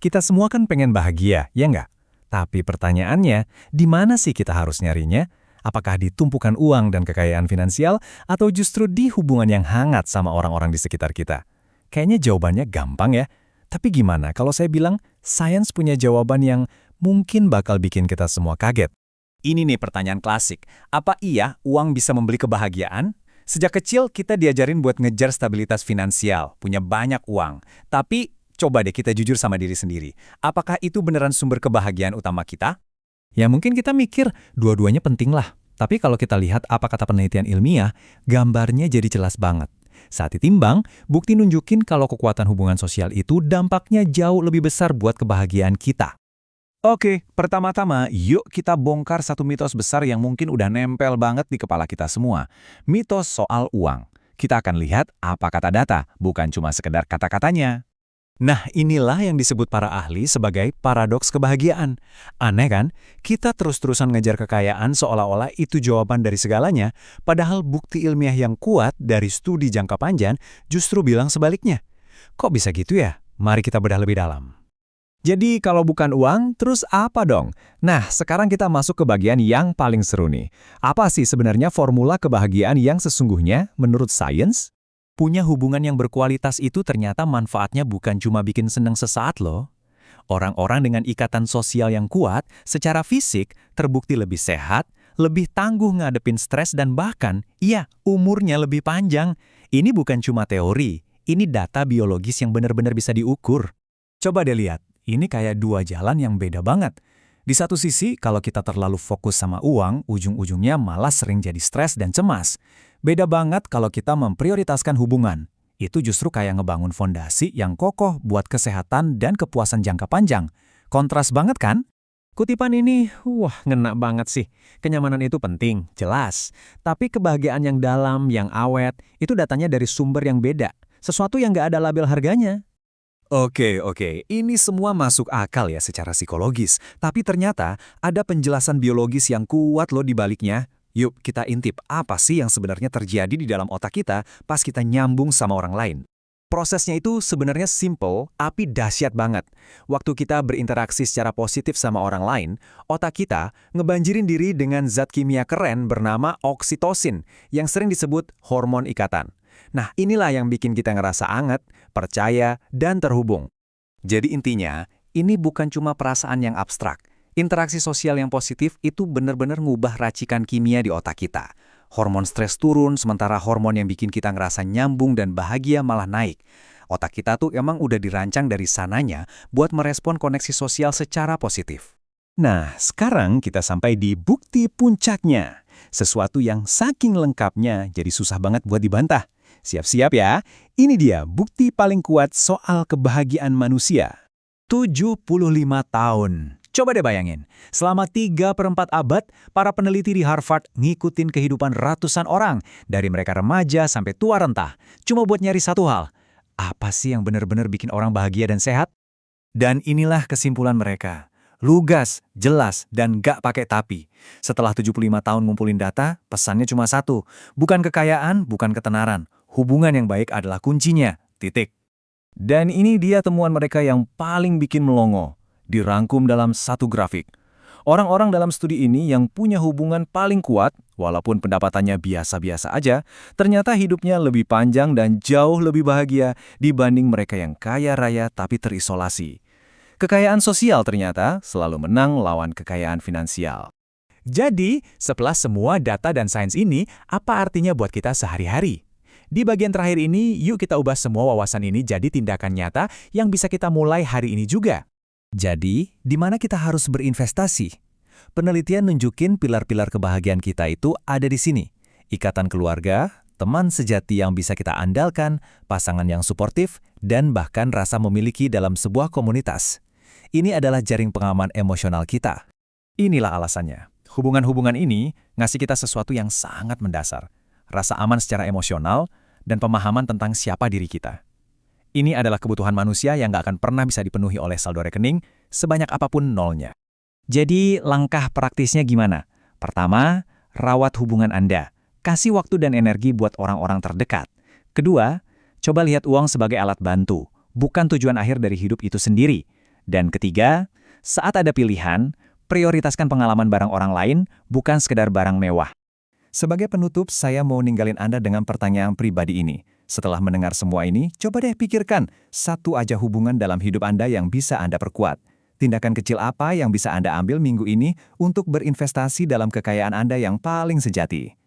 Kita semua kan pengen bahagia, ya nggak? Tapi pertanyaannya, di mana sih kita harus nyarinya? Apakah di tumpukan uang dan kekayaan finansial, atau justru di hubungan yang hangat sama orang-orang di sekitar kita? Kayaknya jawabannya gampang ya. Tapi gimana kalau saya bilang, sains punya jawaban yang mungkin bakal bikin kita semua kaget? Ini nih pertanyaan klasik. Apa iya uang bisa membeli kebahagiaan? Sejak kecil kita diajarin buat ngejar stabilitas finansial, punya banyak uang. Tapi coba deh kita jujur sama diri sendiri. Apakah itu beneran sumber kebahagiaan utama kita? Ya mungkin kita mikir dua-duanya penting lah. Tapi kalau kita lihat apa kata penelitian ilmiah, gambarnya jadi jelas banget. Saat ditimbang, bukti nunjukin kalau kekuatan hubungan sosial itu dampaknya jauh lebih besar buat kebahagiaan kita. Oke, pertama-tama yuk kita bongkar satu mitos besar yang mungkin udah nempel banget di kepala kita semua. Mitos soal uang. Kita akan lihat apa kata data, bukan cuma sekedar kata-katanya. Nah, inilah yang disebut para ahli sebagai paradoks kebahagiaan. Aneh kan? Kita terus-terusan ngejar kekayaan seolah-olah itu jawaban dari segalanya, padahal bukti ilmiah yang kuat dari studi jangka panjang justru bilang sebaliknya. Kok bisa gitu ya? Mari kita bedah lebih dalam. Jadi kalau bukan uang, terus apa dong? Nah, sekarang kita masuk ke bagian yang paling seru nih. Apa sih sebenarnya formula kebahagiaan yang sesungguhnya menurut sains? Punya hubungan yang berkualitas itu ternyata manfaatnya bukan cuma bikin seneng sesaat loh. Orang-orang dengan ikatan sosial yang kuat, secara fisik terbukti lebih sehat, lebih tangguh ngadepin stres dan bahkan, iya, umurnya lebih panjang. Ini bukan cuma teori, ini data biologis yang benar-benar bisa diukur. Coba deh lihat. Ini kayak dua jalan yang beda banget. Di satu sisi, kalau kita terlalu fokus sama uang, ujung-ujungnya malah sering jadi stres dan cemas. Beda banget kalau kita memprioritaskan hubungan. Itu justru kayak ngebangun fondasi yang kokoh buat kesehatan dan kepuasan jangka panjang. Kontras banget kan? Kutipan ini, ngena banget sih. Kenyamanan itu penting, jelas. Tapi kebahagiaan yang dalam, yang awet, itu datanya dari sumber yang beda. Sesuatu yang nggak ada label harganya. Oke. Ini semua masuk akal ya secara psikologis. Tapi ternyata ada penjelasan biologis yang kuat loh di baliknya. Yuk kita intip apa sih yang sebenarnya terjadi di dalam otak kita pas kita nyambung sama orang lain. Prosesnya itu sebenarnya simple, tapi dahsyat banget. Waktu kita berinteraksi secara positif sama orang lain, otak kita ngebanjirin diri dengan zat kimia keren bernama oksitosin, yang sering disebut hormon ikatan. Nah, inilah yang bikin kita ngerasa anget, percaya, dan terhubung. Jadi intinya, ini bukan cuma perasaan yang abstrak. Interaksi sosial yang positif itu benar-benar ngubah racikan kimia di otak kita. Hormon stres turun, sementara hormon yang bikin kita ngerasa nyambung dan bahagia malah naik. Otak kita tuh emang udah dirancang dari sananya buat merespon koneksi sosial secara positif. Nah, sekarang kita sampai di bukti puncaknya. Sesuatu yang saking lengkapnya jadi susah banget buat dibantah. Siap-siap ya, ini dia bukti paling kuat soal kebahagiaan manusia. 75 tahun. Coba deh bayangin, selama 3/4 abad, para peneliti di Harvard ngikutin kehidupan ratusan orang, dari mereka remaja sampai tua renta, cuma buat nyari satu hal. Apa sih yang benar-benar bikin orang bahagia dan sehat? Dan inilah kesimpulan mereka. Lugas, jelas, dan gak pakai tapi. Setelah 75 tahun ngumpulin data, pesannya cuma satu. Bukan kekayaan, bukan ketenaran. Hubungan yang baik adalah kuncinya, titik. Dan ini dia temuan mereka yang paling bikin melongo, dirangkum dalam satu grafik. Orang-orang dalam studi ini yang punya hubungan paling kuat, walaupun pendapatannya biasa-biasa aja, ternyata hidupnya lebih panjang dan jauh lebih bahagia dibanding mereka yang kaya raya tapi terisolasi. Kekayaan sosial ternyata selalu menang lawan kekayaan finansial. Jadi, setelah semua data dan sains ini, apa artinya buat kita sehari-hari? Di bagian terakhir ini, yuk kita ubah semua wawasan ini jadi tindakan nyata yang bisa kita mulai hari ini juga. Jadi, di mana kita harus berinvestasi? Penelitian nunjukin pilar-pilar kebahagiaan kita itu ada di sini. Ikatan keluarga, teman sejati yang bisa kita andalkan, pasangan yang suportif, dan bahkan rasa memiliki dalam sebuah komunitas. Ini adalah jaring pengaman emosional kita. Inilah alasannya. Hubungan-hubungan ini ngasih kita sesuatu yang sangat mendasar. Rasa aman secara emosional, dan pemahaman tentang siapa diri kita. Ini adalah kebutuhan manusia yang gak akan pernah bisa dipenuhi oleh saldo rekening, sebanyak apapun nolnya. Jadi, langkah praktisnya gimana? Pertama, rawat hubungan Anda. Kasih waktu dan energi buat orang-orang terdekat. Kedua, coba lihat uang sebagai alat bantu, bukan tujuan akhir dari hidup itu sendiri. Dan ketiga, saat ada pilihan, prioritaskan pengalaman barang orang lain, bukan sekedar barang mewah. Sebagai penutup, saya mau ninggalin Anda dengan pertanyaan pribadi ini. Setelah mendengar semua ini, coba deh pikirkan satu aja hubungan dalam hidup Anda yang bisa Anda perkuat. Tindakan kecil apa yang bisa Anda ambil minggu ini untuk berinvestasi dalam kekayaan Anda yang paling sejati?